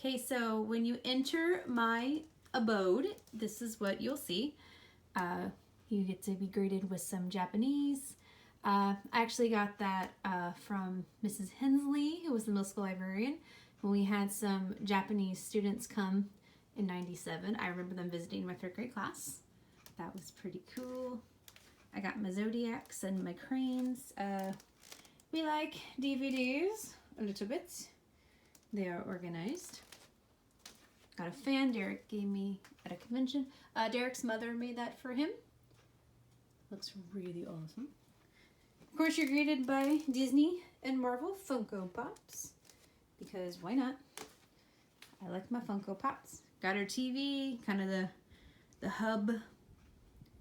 Okay, so when you enter my abode, this is what you'll see. You get to be greeted with some Japanese. I actually got that from Mrs. Hensley, who was the middle school librarian, when we had some Japanese students come in '97. I remember them visiting my third grade class. That was pretty cool. I got my Zodiacs and my cranes. We like DVDs a little bit. They are organized. Got a fan Derek gave me at a convention. Derek's mother made that for him. Looks really awesome. Of course, you're greeted by Disney and Marvel Funko Pops, because why not? I like my Funko Pops. Got our TV, kind of the hub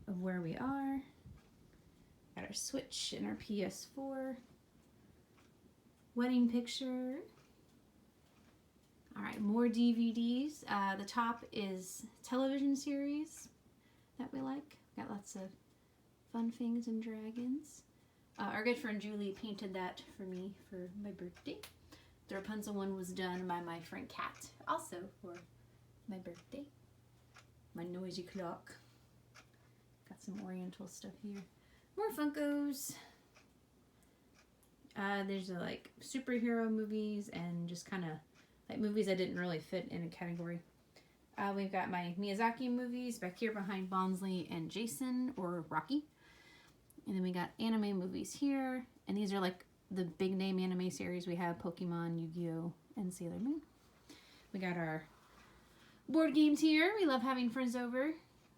of where we are. Got our Switch and our PS4. Wedding picture. All right, more DVDs. The top is television series that we like. Got lots of fun things and dragons. Our good friend Julie painted that for me for my birthday. The Rapunzel one was done by my friend Kat, also for my birthday. My noisy clock. Got some oriental stuff here. More Funkos. There's like superhero movies and just kind of like movies that didn't really fit in a category. We've got my Miyazaki movies back here behind Bonsley and Jason, or Rocky. And then we got anime movies here. And these are like the big name anime series we have: Pokemon, Yu-Gi-Oh, and Sailor Moon. We got our board games here. We love having friends over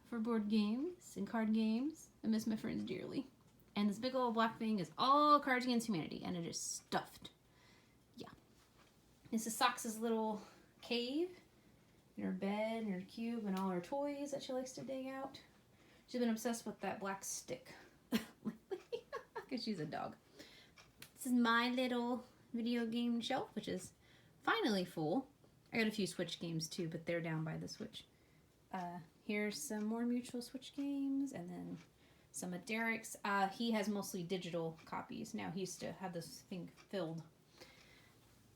for board games and card games. I miss my friends dearly. And this big old black thing is all Cards Against Humanity, and it is stuffed. Yeah. This is Sox's little cave, and her bed, and her cube, and all her toys that she likes to dig out. She's been obsessed with that black stick. Because she's a dog. This is my little video game shelf, which is finally full. I got a few Switch games too, but they're down by the Switch. Here's some more Mutual Switch games, and then some of Derek's. He has mostly digital copies. Now he used to have this thing filled.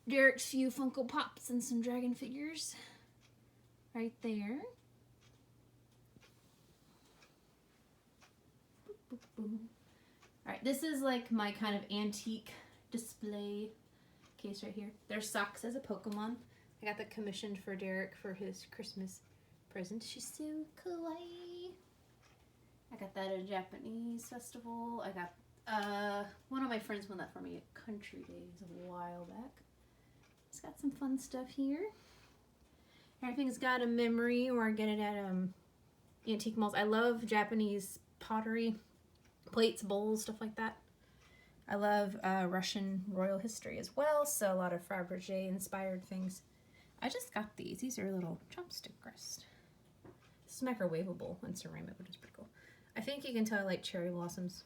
Derek's few Funko Pops and some dragon figures. Right there. Boop, boop, boop. Alright, this is like my kind of antique display case right here. There's Socks as a Pokemon. I got that commissioned for Derek for his Christmas present. She's so kawaii. I got that at a Japanese festival. I got, one of my friends won that for me at Country Days a while back. It's got some fun stuff here. Everything's got a memory, or I get it at antique malls. I love Japanese pottery, plates, bowls, stuff like that. I love Russian royal history as well, so a lot of Fabergé inspired things. I just got these. These are a little chopstick rest. This is microwavable and ceramic, which is pretty cool. I think you can tell I like cherry blossoms.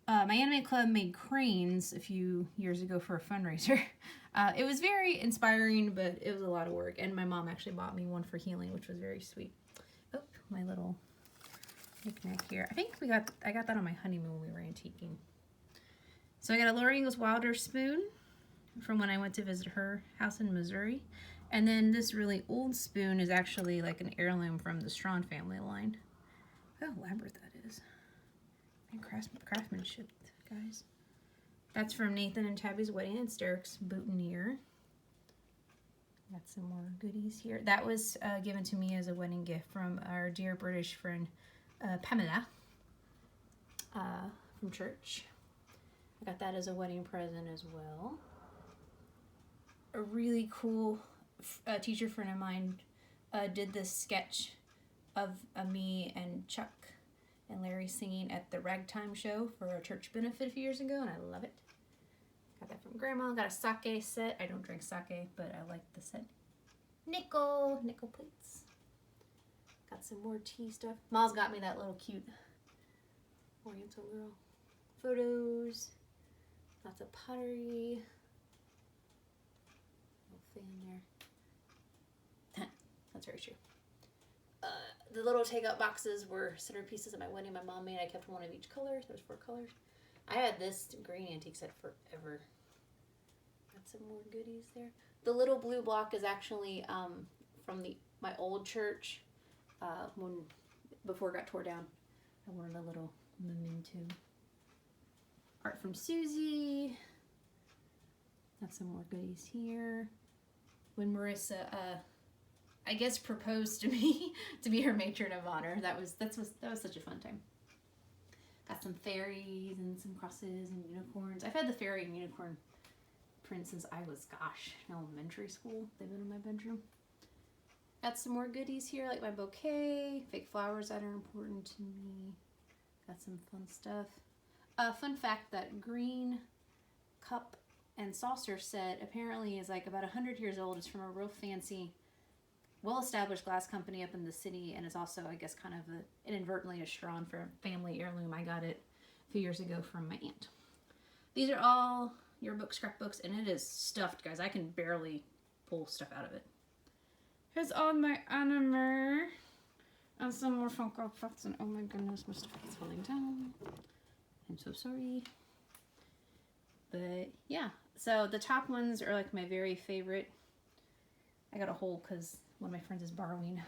My anime club made cranes a few years ago for a fundraiser. It was very inspiring, but it was a lot of work. And my mom actually bought me one for healing, which was very sweet. Oh, my little knick-knack here. I think I got that on my honeymoon when we were antiquing. So I got a Laura Ingalls Wilder spoon from when I went to visit her house in Missouri. And then this really old spoon is actually like an heirloom from the Strawn family line. How elaborate that is. And craftsmanship, guys. That's from Nathan and Tabby's wedding. It's Derek's boutonniere. Got some more goodies here. That was given to me as a wedding gift from our dear British friend Pamela from church. I got that as a wedding present as well. A really cool teacher friend of mine did this sketch of me and Chuck and Larry singing at the ragtime show for a church benefit a few years ago, and I love it. Got that from Grandma. Got a sake set. I don't drink sake, but I like the set. Nickel plates. Got some more tea stuff. Ma's got me that little cute Oriental girl. Photos. Lots of pottery. Little fan there. That's very true. The little take-out boxes were centerpieces at my wedding. My mom made. I kept one of each color. There's 4 colors. I had this green antique set forever. I Got some more goodies there. The little blue block is actually from my old church before it got tore down. I wanted a little memento. Art from Susie. Got some more goodies here. When Marissa, I guess, proposed to me to be her matron of honor. That was such a fun time. Got some fairies and some crosses and unicorns. I've had the fairy and unicorn print since I was, in elementary school. They've been in my bedroom. Got some more goodies here, like my bouquet, fake flowers that are important to me. Got some fun stuff. Fun fact, that green cup and saucer set apparently is like about 100 years old. It's from a real fancy, well-established glass company up in the city, and it's also, I guess, kind of inadvertently a Strawn for family heirloom. I got it a few years ago from my aunt. These are all yearbook scrapbooks, and it is stuffed, guys. I can barely pull stuff out of it. Here's all my anime and some more Funko Pops, and oh my goodness, my stuff is falling down. I'm so sorry. But yeah, so the top ones are like my very favorite. I got a hole because one of my friends is borrowing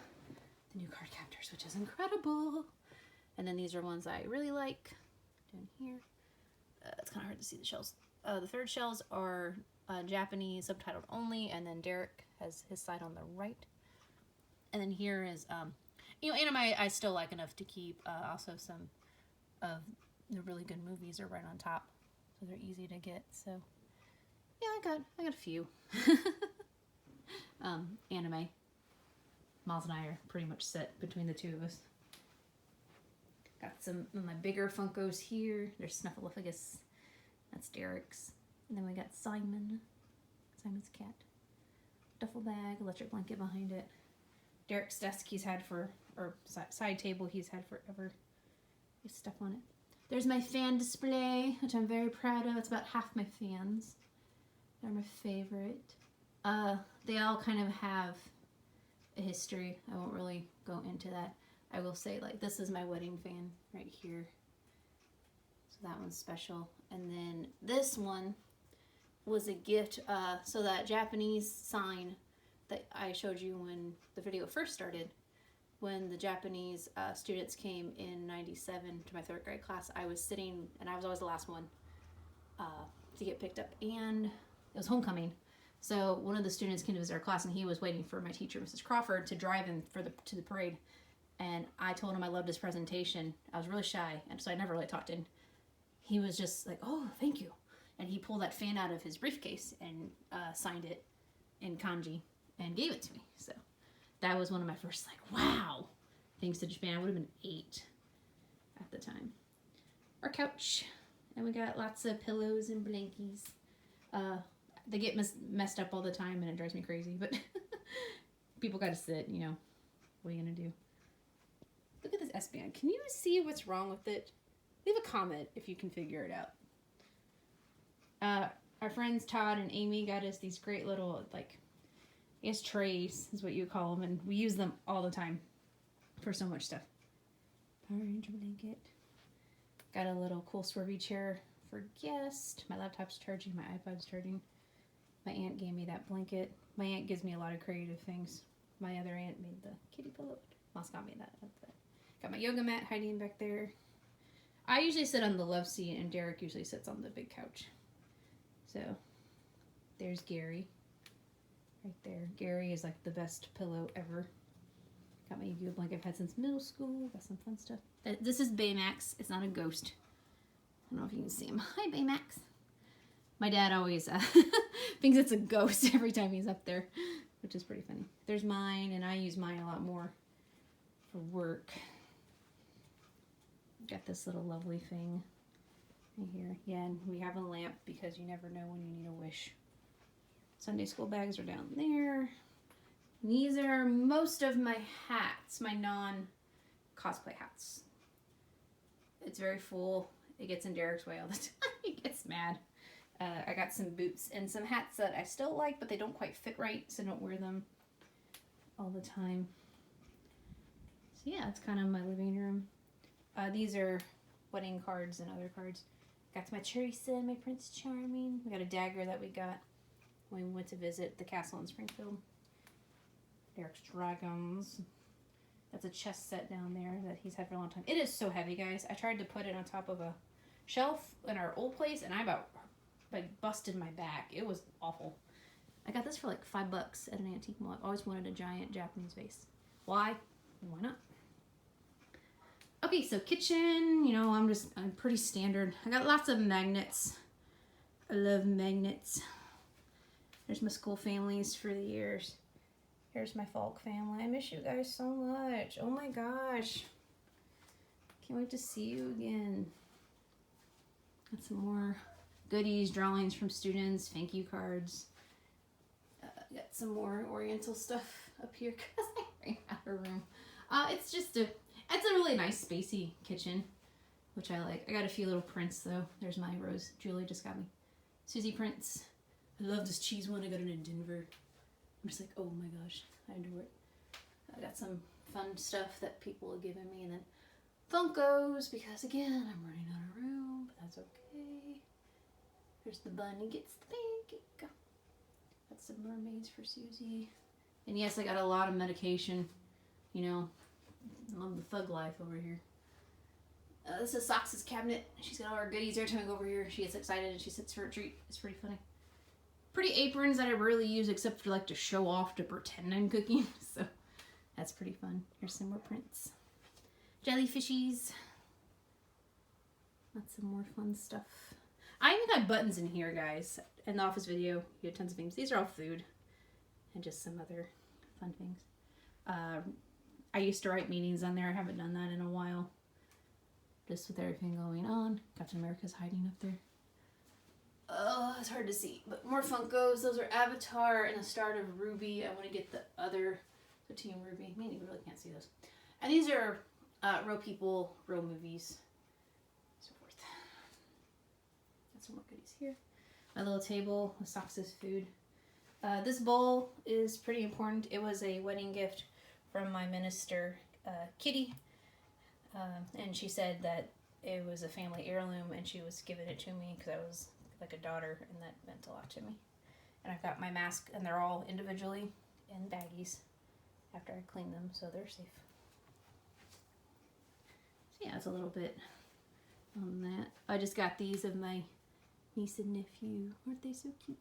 the new card captors, which is incredible. And then these are ones I really like. Down here. It's kind of hard to see the shells. The third shells are Japanese, subtitled only, and then Derek has his side on the right. And then here is, anime I still like enough to keep. Also some of the really good movies are right on top, so they're easy to get. So yeah, I got a few. Anime. Miles and I are pretty much set between the two of us. Got some of my bigger Funkos here. There's Snuffleupagus. That's Derek's. And then we got Simon's cat. Duffel bag, electric blanket behind it. Derek's desk he's had or side table he's had forever. There's stuff on it. There's my fan display, which I'm very proud of. It's about half my fans. They're my favorite. They all kind of have a history. I won't really go into that. I will say, like, this is my wedding fan right here. So that one's special. And then this one was a gift. So that Japanese sign that I showed you when the video first started, when the Japanese students came in 97 to my 3rd grade class, I was sitting, and I was always the last one to get picked up. And it was homecoming. So one of the students came to visit our class, and he was waiting for my teacher, Mrs. Crawford, to drive him to the parade. And I told him I loved his presentation. I was really shy, and so I never really talked to him. He was just like, "Oh, thank you." And he pulled that fan out of his briefcase and signed it in kanji and gave it to me. So that was one of my first, like, wow, things to Japan. I would have been 8 at the time. Our couch. And we got lots of pillows and blankies. They get messed up all the time, and it drives me crazy. But people got to sit, What are you going to do? Look at this S-band. Can you see what's wrong with it? Leave a comment if you can figure it out. Our friends Todd and Amy got us these great little, like, I guess trays is what you call them, and we use them all the time for so much stuff. Power Ranger blanket. Got a little cool swervy chair for guest. My laptop's charging. My iPod's charging. My aunt gave me that blanket. My aunt gives me a lot of creative things. My other aunt made the kitty pillow. Mom's got me that. Got my yoga mat hiding back there. I usually sit on the love seat, and Derek usually sits on the big couch. So, there's Gary. Right there. Gary is like the best pillow ever. Got my Yu-Gi-Oh blanket I've had since middle school. Got some fun stuff. This is Baymax. It's not a ghost. I don't know if you can see him. Hi, Baymax. My dad always thinks it's a ghost every time he's up there, which is pretty funny. There's mine, and I use mine a lot more for work. Got this little lovely thing right here. Yeah, and we have a lamp because you never know when you need a wish. Sunday school bags are down there. These are most of my hats, my non-cosplay hats. It's very full. It gets in Derek's way all the time. He gets mad. I got some boots and some hats that I still like, but they don't quite fit right, so I don't wear them all the time. So yeah, it's kind of my living room. These are wedding cards and other cards. Got my Teresa and my Prince Charming. We got a dagger that we got when we went to visit the castle in Springfield. Derek's Dragons. That's a chess set down there that he's had for a long time. It is so heavy, guys. I tried to put it on top of a shelf in our old place, and I about busted my back. It was awful. I got this for like $5 at an antique mall. I've always wanted a giant Japanese vase. Why? Why not? Okay, so kitchen, you know, I'm pretty standard. I got lots of magnets. I love magnets. There's my school families for the years. Here's my Falk family. I miss you guys so much. Oh my gosh. Can't wait to see you again. Got some more goodies, drawings from students, thank you cards. Got some more Oriental stuff up here because I ran out of room. It's a really nice spacey kitchen, which I like. I got a few little prints though. There's my Rose. Julie just got me. Susie prints. I love this cheese one. I got it in Denver. I'm just like, oh my gosh, I adore it. I got some fun stuff that people have given me, and then Funkos, because again, I'm running out of room, but that's okay. Here's the bunny gets the pancake. Got some mermaids for Susie. And yes, I got a lot of medication. You know, I love the thug life over here. This is Sox's cabinet. She's got all her goodies. Every time I go over here, she gets excited and she sits for a treat. It's pretty funny. Pretty aprons that I rarely use except for like to show off to pretend I'm cooking. So that's pretty fun. Here's some more prints. Jellyfishies. That's some more fun stuff. I even got buttons in here, guys. In the office video, you had tons of things. These are all food and just some other fun things. I used to write meetings on there. I haven't done that in a while. Just with everything going on. Captain America's hiding up there. Oh, it's hard to see. But more Funkos. Those are Avatar and the start of Ruby. I want to get the Team Ruby. Man, you really can't see those. And these are real people, real movies, so forth. Got some more goodies here. My little table with Sox's food. This bowl is pretty important. It was a wedding gift from my minister, Kitty. And she said that it was a family heirloom and she was giving it to me because I was like a daughter, and that meant a lot to me. And I've got my mask, and they're all individually in baggies after I clean them, so they're safe. So yeah, it's a little bit on that. I just got these of my niece and nephew. Aren't they so cute?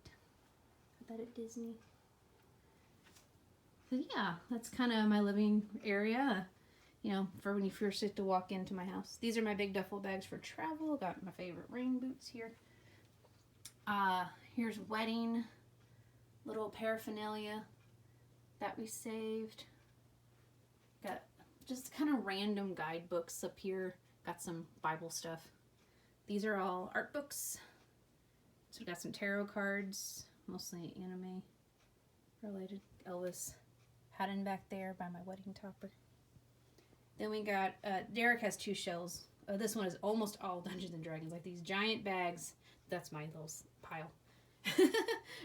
Got that at Disney. So yeah, that's kind of my living area. You know, for when you first get to walk into my house. These are my big duffel bags for travel. Got my favorite rain boots here. Here's wedding, little paraphernalia that we saved. Got just kind of random guidebooks up here. Got some Bible stuff. These are all art books. So we got some tarot cards, mostly anime related. Elvis Haddon back there by my wedding topper. Then we got, Derek has 2 shells. This one is almost all Dungeons and Dragons, like these giant bags. That's my little pile.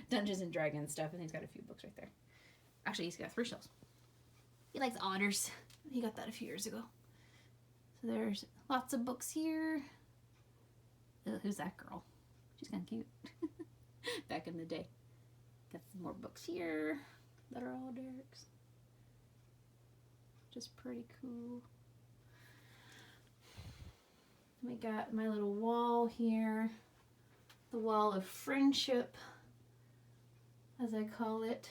Dungeons and Dragons stuff, and he's got a few books right there. Actually, he's got 3 shells. He likes honors. He got that a few years ago. So there's lots of books here. Who's that girl? She's kind of cute. Back in the day. Got some more books here that are all Derek's. Just pretty cool. We got my little wall here. The wall of friendship, as I call it.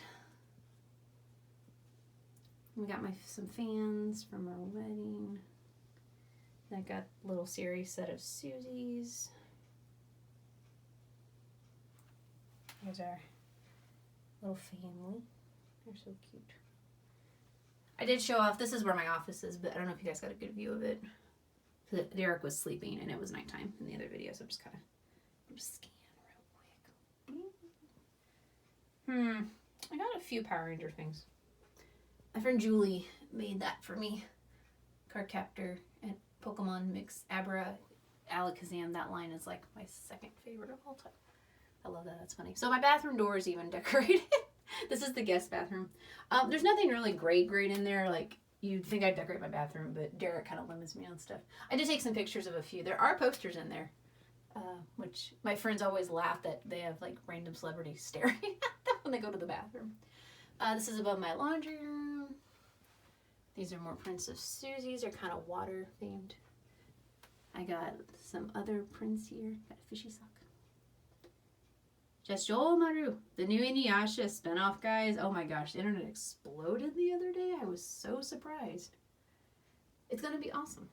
We got some fans from our wedding. I got a little series set of Susie's. Here's our little family. They're so cute. I did show off, this is where my office is, but I don't know if you guys got a good view of it. Derek was sleeping and it was nighttime in the other video, so I'm just kind of scan real quick. I got a few Power Ranger things. My friend Julie made that for me. Cardcaptor and Pokemon mix Abra Alakazam. That line is like my second favorite of all time. I love that. That's funny. So my bathroom door is even decorated. This is the guest bathroom. There's nothing really great in there. Like, you'd think I'd decorate my bathroom, but Derek kind of limits me on stuff. I did take some pictures of a few. There are posters in there, which my friends always laugh that they have like random celebrities staring at them. when they go to the bathroom. This is above my laundry room. These are more prints of Susie's. They're kind of water themed. I got some other prints here. Got a fishy sock. Just Maru, the new Inuyasha spinoff, guys. Oh my gosh, the internet exploded the other day. I was so surprised. It's gonna be awesome.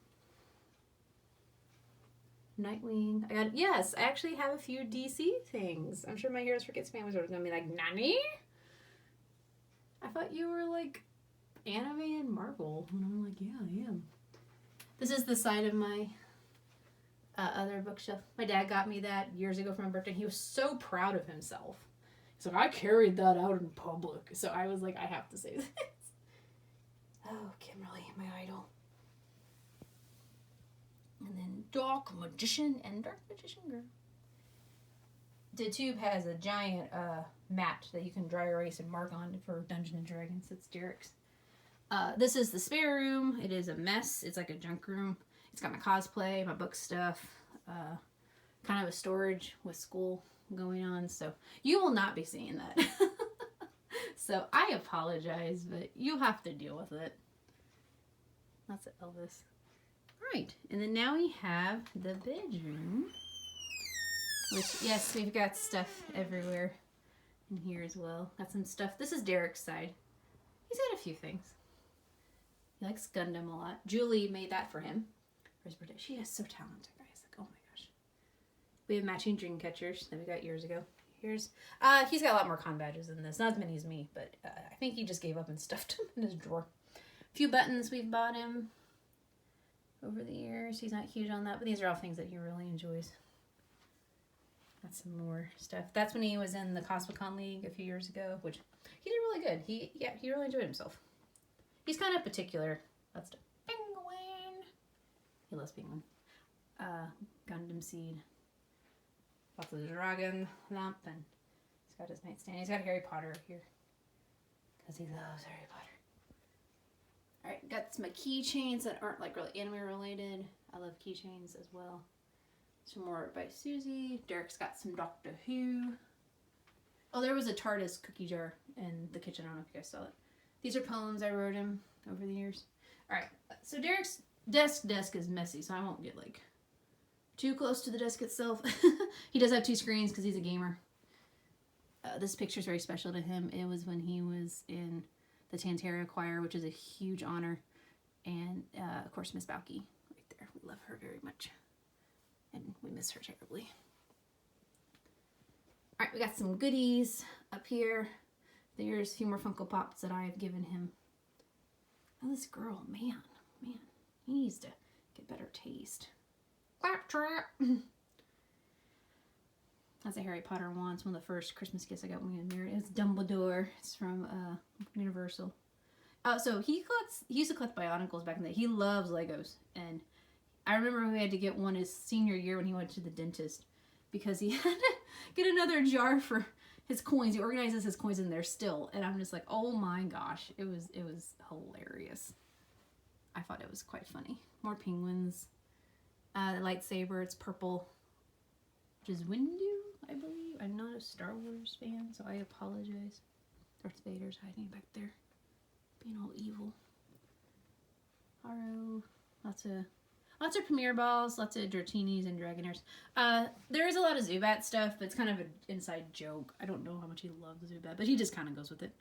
Nightwing. I actually have a few DC things. I'm sure my Heroes for Kids families are gonna be like, Nani? I thought you were like anime and Marvel. And I'm like, yeah, I am. This is the side of my other bookshelf. My dad got me that years ago for my birthday. He was so proud of himself. He's like, I carried that out in public. So I was like, I have to say this. Oh, Kimberly, my idol. And then Dark Magician and Dark Magician Girl. The tube has a giant mat that you can dry erase and mark on for Dungeons and Dragons. It's Derek's. This is the spare room. It is a mess. It's like a junk room. It's got my cosplay, my book stuff, kind of a storage with school going on. So you will not be seeing that. So I apologize, but you have to deal with it. That's Elvis. Right, and then now we have the bedroom. Which, yes, we've got stuff everywhere in here as well. Got some stuff. This is Derek's side. He's got a few things. He likes Gundam a lot. Julie made that for him for his birthday. She is so talented, guys. Like, oh my gosh. We have matching dream catchers that we got years ago. Here's, he's got a lot more con badges than this. Not as many as me, but I think he just gave up and stuffed them in his drawer. A few buttons we've bought him over the years. He's not huge on that, but these are all things that he really enjoys. Got some more stuff. That's when he was in the Cosmicon League a few years ago, which he did really good. He really enjoyed himself. He's kind of particular. That's the Penguin. He loves Penguin. Gundam Seed. Lots of the dragon lamp, and he's got his nightstand. He's got Harry Potter here because he loves Harry Potter. All right, got some keychains that aren't like really anime related. I love keychains as well. Some more by Susie. Derek's got some Doctor Who. Oh, there was a TARDIS cookie jar in the kitchen. I don't know if you guys saw it. These are poems I wrote him over the years. All right, so Derek's desk is messy, so I won't get like too close to the desk itself. He does have two screens because he's a gamer. This picture is very special to him. It was when he was in the Tantera Choir, which is a huge honor. And, of course, Miss Balky right there. We love her very much. And we miss her terribly. All right, we got some goodies up here. There's a few more Funko Pops that I have given him. Oh, this girl, man, he needs to get better taste. Claptrap! That's a Harry Potter one. It's one of the first Christmas gifts I got when we got married. It's Dumbledore. It's from Universal. So he used to collect Bionicles back in the day. He loves Legos. And I remember we had to get one his senior year when he went to the dentist because he had to get another jar for his coins. He organizes his coins in there still. And I'm just like, oh my gosh. It was hilarious. I thought it was quite funny. More penguins. The lightsaber, it's purple, which is Windu, I believe. I'm not a Star Wars fan, so I apologize. Darth Vader's hiding back there, being all evil. Haru, lots of Premier Balls, lots of Dratini's and Dragonairs. There is a lot of Zubat stuff, but it's kind of an inside joke. I don't know how much he loves Zubat, but he just kind of goes with it.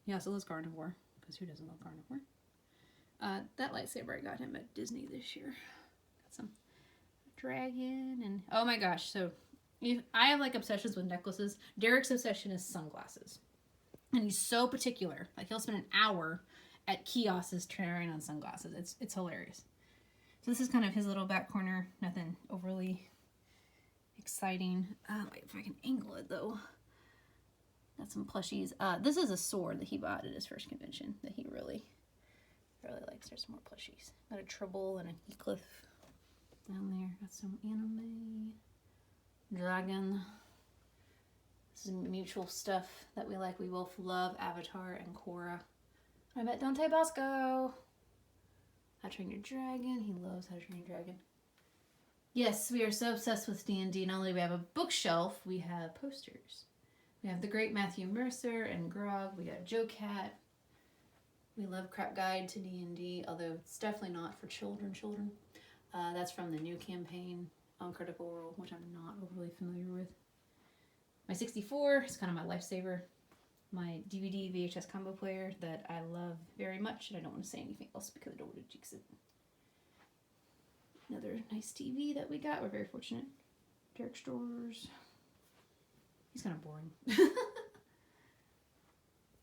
He also loves Gardevoir, because who doesn't love Gardevoir? That lightsaber I got him at Disney this year. Got some dragon and oh my gosh, so I have like obsessions with necklaces. Derek's obsession is sunglasses. And he's so particular. Like he'll spend an hour at kiosks trying on sunglasses. It's hilarious. So this is kind of his little back corner. Nothing overly exciting. Wait if I can angle it though. Got some plushies. This is a sword that he bought at his first convention that he really likes. There's some more plushies. Got a Tribble and a Heathcliff down there. Got some anime. Dragon. This is mutual stuff that we like. We both love Avatar and Korra. I met Dante Bosco. How to Train Your Dragon. He loves How to Train Your Dragon. Yes, we are so obsessed with D&D. Not only do we have a bookshelf, we have posters. We have the great Matthew Mercer and Grog. We got Joe Cat. We love Crap Guide to D&D, although it's definitely not for children. That's from the new campaign on Critical Role, which I'm not overly familiar with. My 64 is kind of my lifesaver. My DVD VHS combo player that I love very much, and I don't want to say anything else because I don't want to jinx it. Another nice TV that we got. We're very fortunate. Derek Stores. He's kind of boring.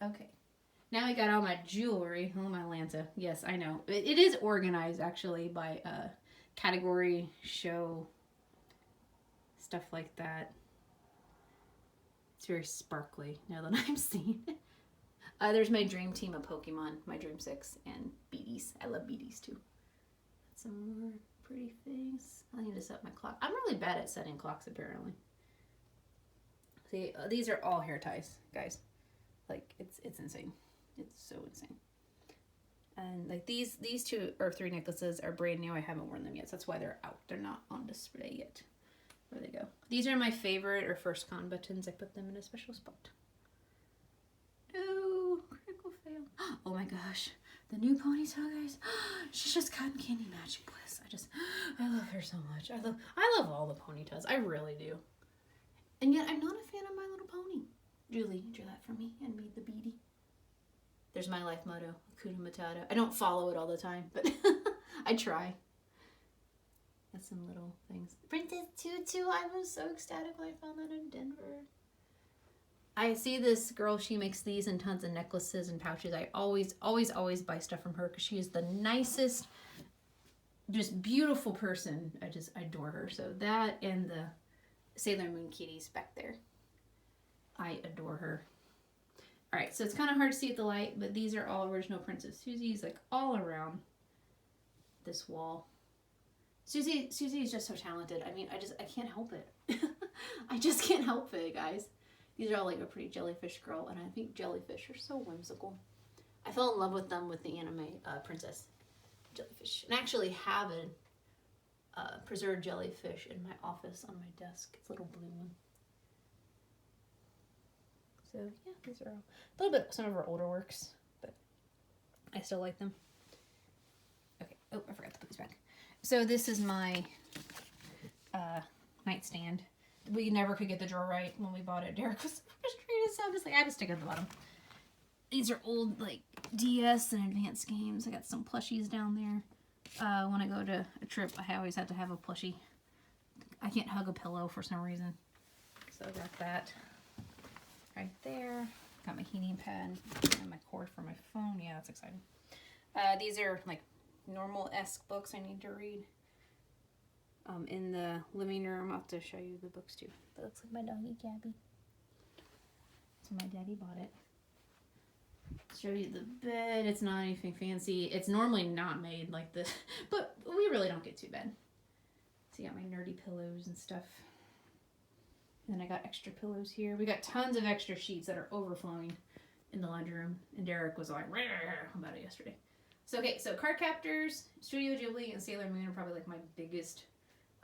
Okay. Now I got all my jewelry. Oh, my Lanta. Yes, I know. It is organized, actually, by category, show, stuff like that. It's very sparkly now that I'm seeing it. There's my dream team of Pokemon, my Dream 6, and Beaties. I love Beaties, too. Some more pretty things. I need to set my clock. I'm really bad at setting clocks, apparently. See, these are all hair ties, guys. Like, it's insane. It's so insane. And like these 2 or 3 necklaces are brand new. I haven't worn them yet, so that's why they're out. They're not on display yet. Where they go? These are my favorite or first con buttons. I put them in a special spot. Oh, critical fail. Oh my gosh. The new ponytail, guys. She's just cotton candy magic bliss. I love her so much. I love all the ponytails. I really do. And yet I'm not a fan of My Little Pony. Julie drew that for me and made the beadie. There's my life motto, Hakuna Matata. I don't follow it all the time, but I try. That's some little things. Princess Tutu, I was so ecstatic when I found that in Denver. I see this girl, she makes these and tons of necklaces and pouches. I always buy stuff from her because she is the nicest, just beautiful person. I adore her. So that and the Sailor Moon kitties back there. I adore her. All right, so it's kind of hard to see at the light, but these are all original Princess Susie's, like all around this wall. Susie is just so talented. I mean, I can't help it. I just can't help it, guys. These are all like a pretty jellyfish girl, and I think jellyfish are so whimsical. I fell in love with them with the anime Princess Jellyfish, and I actually have a preserved jellyfish in my office on my desk. It's a little blue one. So yeah, these are all a little bit some of our older works, but I still like them. Okay. Oh, I forgot to put these back. So this is my nightstand. We never could get the drawer right when we bought it. Derek was so frustrated, so I'm just like, I have to stick it at the bottom. These are old like DS and advanced games. I got some plushies down there. When I go to a trip, I always have to have a plushie. I can't hug a pillow for some reason, so I got that. Right there. Got my heating pad and my cord for my phone. Yeah, that's exciting. These are like normal-esque books I need to read. In the living room, I'll have to show you the books too. That looks like my doggy Gabby. So my daddy bought it. Show you the bed. It's not anything fancy. It's normally not made like this, but we really don't get too bad. So you got my nerdy pillows and stuff. And then I got extra pillows here. We got tons of extra sheets that are overflowing in the laundry room. And Derek was like, about it yesterday. So, okay, so Card Captors, Studio Ghibli, and Sailor Moon are probably like my biggest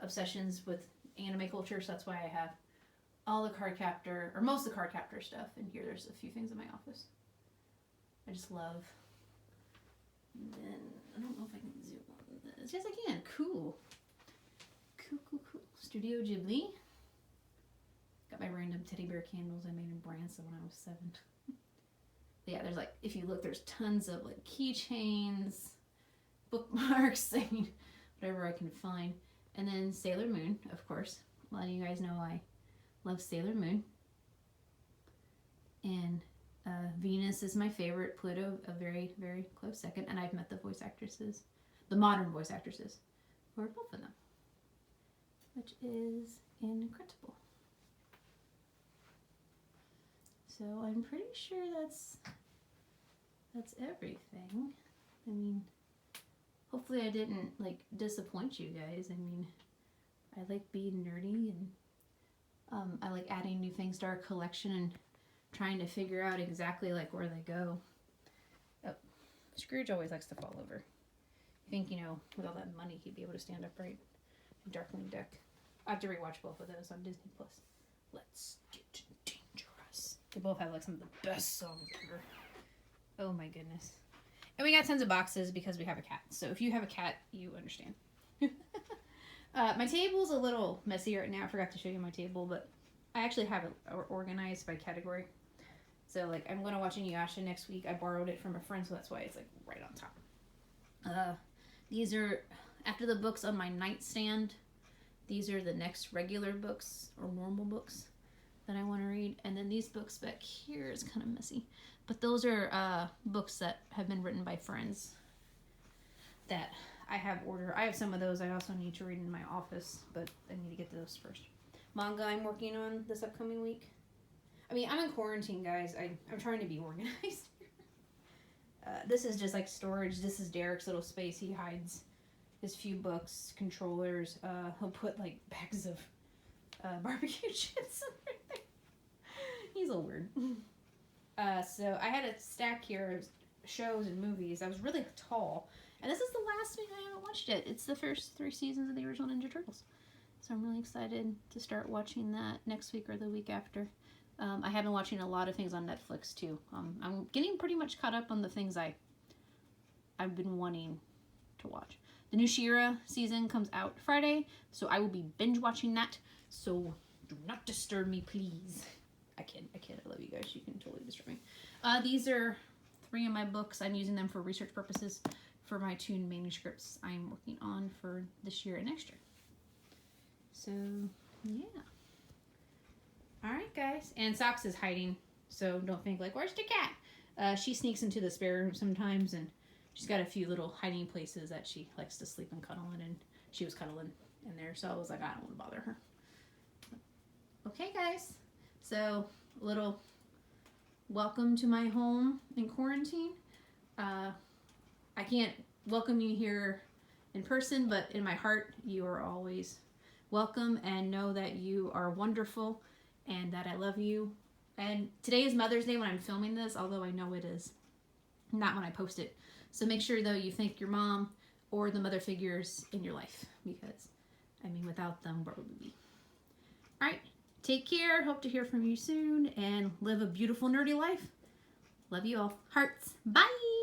obsessions with anime culture. So that's why I have all the Card Captor, or most of the Card Captor stuff. And here there's a few things in my office I just love. And then, I don't know if I can zoom on this. Yes, I can. Cool. Cool. Studio Ghibli. Got my random teddy bear candles I made in Branson when I was 7. Yeah, there's like, if you look, there's tons of like keychains, bookmarks, I mean, whatever I can find. And then Sailor Moon, of course. A lot of you guys know I love Sailor Moon. And Venus is my favorite. Pluto, a very, very close second. And I've met the voice actresses, the modern voice actresses, who are both of them, which is incredible. So I'm pretty sure that's everything. I mean, hopefully I didn't like disappoint you guys. I mean, I like being nerdy, and I like adding new things to our collection and trying to figure out exactly like where they go. Oh, Scrooge always likes to fall over. I think, you know, with all that money he'd be able to stand upright. Darkwing Duck. I have to rewatch both of those on Disney Plus. Let's get dangerous. They both have like some of the best songs ever. Oh my goodness. And we got tons of boxes because we have a cat. So if you have a cat, you understand. My table's a little messy right now. I forgot to show you my table, but I actually have it organized by category. So like I'm going to watch Inuyasha next week. I borrowed it from a friend, so that's why it's like right on top. These are, after the books on my nightstand, these are the next regular books or normal books that I want to read. And then these books back here is kind of messy. But those are books that have been written by friends that I have ordered. I have some of those I also need to read in my office, but I need to get those first. Manga I'm working on this upcoming week. I mean, I'm in quarantine, guys. I'm trying to be organized. This is just like storage. This is Derek's little space. He hides his few books, controllers. He'll put like bags of barbecue chips in there. He's a little weird. So I had a stack here of shows and movies. I was really tall. And this is the last week I haven't watched it. It's the first 3 seasons of the original Ninja Turtles. So I'm really excited to start watching that next week or the week after. I have been watching a lot of things on Netflix too. I'm getting pretty much caught up on the things I've been wanting to watch. The new She-Ra season comes out Friday, so I will be binge watching that. So do not disturb me, please. I kid. I love you guys. You can totally disturb me. These are 3 of my books. I'm using them for research purposes for my 2 manuscripts I'm working on for this year and next year. So, yeah. Alright, guys. And Socks is hiding, so don't think like, where's the cat? She sneaks into the spare room sometimes, and she's got a few little hiding places that she likes to sleep and cuddle in, and she was cuddling in there, so I was like, I don't want to bother her. Okay, guys. So, a little welcome to my home in quarantine. I can't welcome you here in person, but in my heart, you are always welcome, and know that you are wonderful and that I love you. And today is Mother's Day when I'm filming this, although I know it is not when I post it. So make sure, though, you thank your mom or the mother figures in your life, because, I mean, without them, where would we be? All right. Take care. Hope to hear from you soon, and live a beautiful, nerdy life. Love you all. Hearts. Bye.